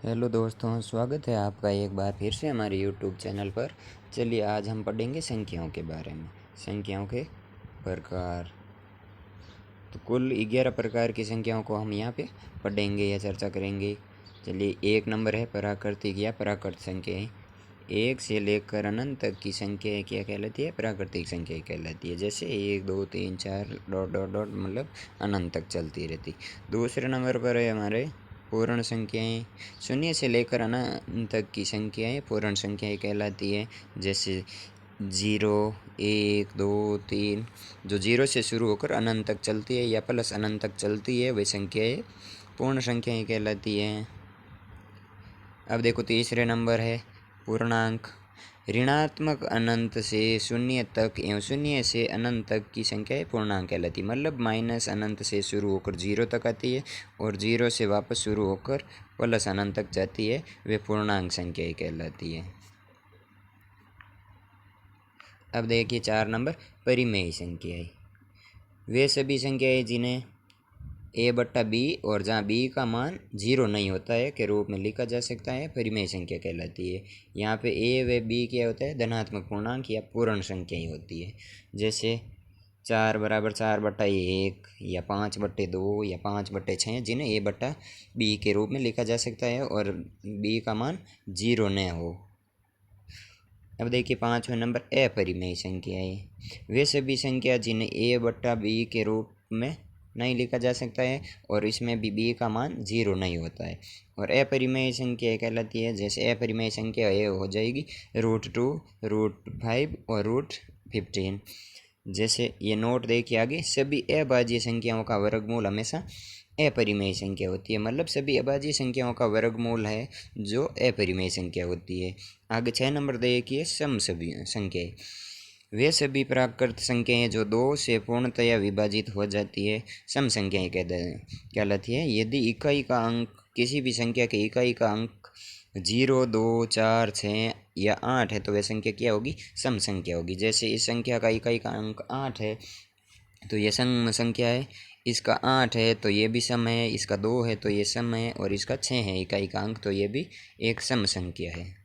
Hello दोस्तों, स्वागत है आपका एक बार फिर से हमारे यूट्यूब चैनल पर। चलिए आज हम पढ़ेंगे संख्याओं के बारे में। संख्याओं के प्रकार। तो कुल 11 प्रकार की संख्याओं को हम यहाँ पे पढ़ेंगे या चर्चा करेंगे। चलिए, एक नंबर है प्राकृतिक या प्राकृत संख्याएँ। एक से लेकर अनंत तक की संख्याएँ क्या कहलाती है? प्राकृतिक संख्याएँ कहलाती है। जैसे 1 2 3 4 डॉट डॉट डॉट मतलब अनंत तक चलती रहती। दूसरे नंबर पर है हमारे पूर्ण संख्याएँ। शून्य से लेकर अनंत तक की संख्याएँ पूर्ण संख्याएँ कहलाती है। जैसे 0 1 2 3, जो 0 से शुरू होकर अनंत तक चलती है या प्लस अनंत तक चलती है, वे संख्याएँ पूर्ण संख्याएँ कहलाती हैं। अब देखो, तीसरे नंबर है पूर्णांक। ऋणात्मक अनंत से शून्य तक एवं शून्य से अनंत तक की संख्याएँ पूर्णांक कहलाती है। मतलब माइनस अनंत से शुरू होकर 0 तक आती है और 0 से वापस शुरू होकर प्लस अनंत तक जाती है, वे पूर्णांक संख्याएँ कहलाती है। अब देखिए 4 नंबर परिमेय संख्याएँ। वे सभी संख्याएँ जिन्हें a/b और जहाँ b का मान 0 नहीं होता है के रूप में लिखा जा सकता है, परिमेय संख्या कहलाती है। यहाँ पे a व b क्या होता है? धनात्मक पूर्णांक या पूर्ण संख्याएँ होती है। जैसे 4 = 4/1 या 5/2 या 5/6, जिन्हें a/b के रूप में लिखा जा सकता है और b का मान 0 न हो। अब देखिए 5वें नंबर अपरिमेय संख्याएँ। वे सभी संख्या जिन्हें a/b के रूप में नहीं लिखा जा सकता है और इसमें भी b का मान 0 नहीं होता है और अपरिमेय संख्या कहलाती है। जैसे अपरिमेय संख्या ए हो जाएगी √2, √5 और √15। जैसे ये नोट देखिए आगे, सभी अभाज्य संख्याओं का वर्गमूल हमेशा अपरिमेय संख्या होती है। मतलब सभी अभाज्य संख्याओं का वर्गमूल है जो अपरिमेय संख्या होती है। आगे 6 नंबर देखिए सम सभी संख्याएँ। वे सभी प्राकृत संख्याएँ जो 2 से पूर्णतया विभाजित हो जाती है, सम संख्याएँ कहलाती है। यदि इकाई का अंक किसी भी संख्या के इकाई का अंक 0 2 4 6 या 8 है तो वह संख्या क्या होगी? सम संख्या होगी। जैसे इस संख्या का इकाई का अंक 8 है तो ये सम संख्या है, इसका 8 है तो ये भी सम है, इसका 2 है तो ये सम है और इसका 6 है इकाई का अंक, तो ये भी एक सम संख्या है।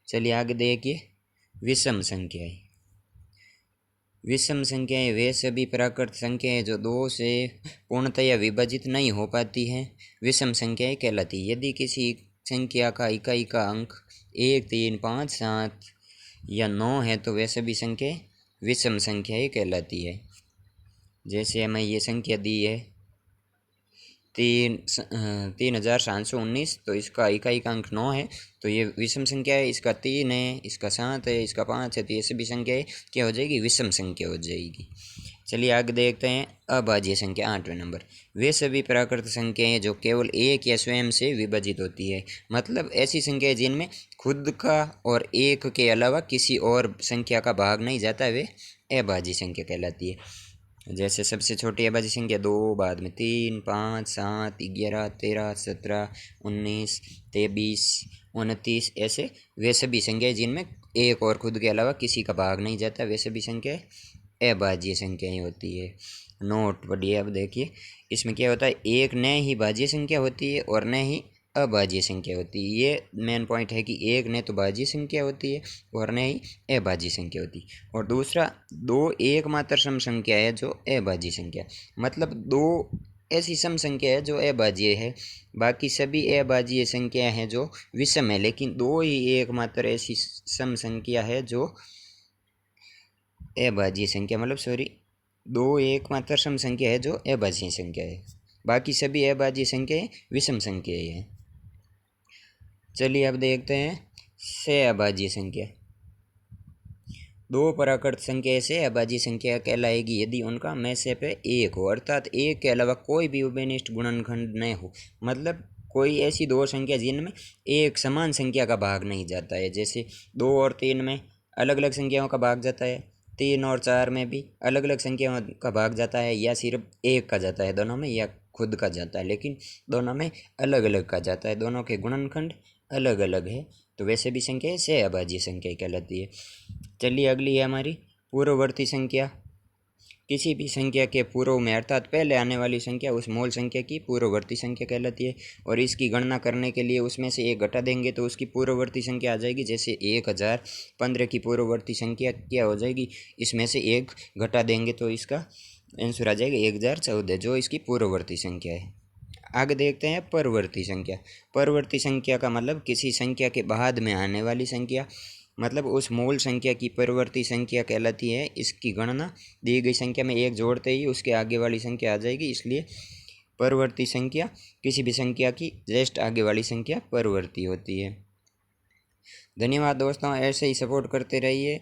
चलिए आगे देखिए विषम संख्याएँ। विषम संख्याएँ वे सभी प्राकृत संख्याएँ जो 2 से पूर्णतया विभाजित नहीं हो पाती हैं, विषम संख्याएँ कहलाती है। यदि किसी संख्या का इकाई का अंक 1 3 5 7 या 9 है तो वे सभी संख्याएँ विषम संख्याएँ कहलाती है। जैसे हमें ये संख्या दी है 3719, तो इसका इकाई का अंक 9 है तो ये विषम संख्या है। इसका 3 है, इसका 7 है, इसका 5 है, तो ये सभी संख्याएँ क्या हो जाएगी? विषम संख्या हो जाएगी। चलिए आगे देखते हैं अभाज्य संख्या 8वें नंबर। वे सभी प्राकृत संख्याएँ जो केवल एक या स्वयं से विभाजित होती है। मतलब ऐसी संख्याएँ जिनमें खुद का और एक के अलावा किसी और संख्या का भाग नहीं जाता, वे अभाज्य संख्या कहलाती है। जैसे सबसे छोटी अभाज्य संख्या 2, बाद में 3 5 7 11 13 17 19 23 29, ऐसे वे सभी संख्याएँ जिनमें एक और खुद के अलावा किसी का भाग नहीं जाता, वे सभी संख्याएँ अभाज्य संख्याएँ होती है। नोट पढ़िए। अब देखिए इसमें क्या होता है, एक न ही भाज्य संख्या होती है और न ही अभाज्य संख्या होती है। ये मेन पॉइंट है कि एक न तो भाज्य संख्या होती है और न ही अभाज्य संख्या होती है। और दूसरा, दो एकमात्र सम संख्या है जो अभाज्य संख्या, मतलब दो ऐसी सम संख्या है जो अभाज्य है। बाकी सभी अभाज्य संख्या हैं जो विषम है, लेकिन दो ही एकमात्र ऐसी सम संख्या है जो अभाज्य संख्या, मतलब सॉरी, दो एकमात्र सम संख्या है जो अभाज्य संख्या है। बाकी सभी अभाज्य संख्याएँ विषम संख्याएँ हैं। चलिए अब देखते हैं सहअभाज्य संख्या। दो प्राकृत संख्या से अभाज्य संख्या कहलाएगी यदि उनका में से पे एक हो, अर्थात एक के अलावा कोई भी उभयनिष्ठ गुणनखंड न हो। मतलब कोई ऐसी दो संख्या जिनमें एक समान संख्या का भाग नहीं जाता है। जैसे 2 और 3 में अलग अलग संख्याओं का भाग जाता है, 3 और 4 में भी अलग अलग संख्याओं का भाग जाता है, या सिर्फ एक का जाता है दोनों में, या खुद का जाता है लेकिन दोनों में अलग अलग का जाता है, दोनों के गुणनखंड अलग अलग है, तो वैसे भी संख्या सहअभाज्य संख्या कहलाती है। चलिए अगली है हमारी पूर्ववर्ती संख्या। किसी भी संख्या के पूर्व में अर्थात पहले आने वाली संख्या उस मूल संख्या की पूर्ववर्ती संख्या कहलाती है। और इसकी गणना करने के लिए उसमें से एक घटा देंगे तो उसकी पूर्ववर्ती संख्या आ जाएगी। जैसे 1015 की पूर्ववर्ती संख्या क्या हो जाएगी, इसमें से एक घटा देंगे तो इसका आंसर आ जाएगा 1014, जो इसकी पूर्ववर्ती संख्या है। आगे देखते हैं परवर्ती संख्या। परवर्ती संख्या का मतलब किसी संख्या के बाद में आने वाली संख्या, मतलब उस मूल संख्या की परवर्ती संख्या कहलाती है। इसकी गणना दी गई संख्या में एक जोड़ते ही उसके आगे वाली संख्या आ जाएगी, इसलिए परवर्ती संख्या किसी भी संख्या की जस्ट आगे वाली संख्या परवर्ती होती है। धन्यवाद दोस्तों, ऐसे ही सपोर्ट करते रहिए।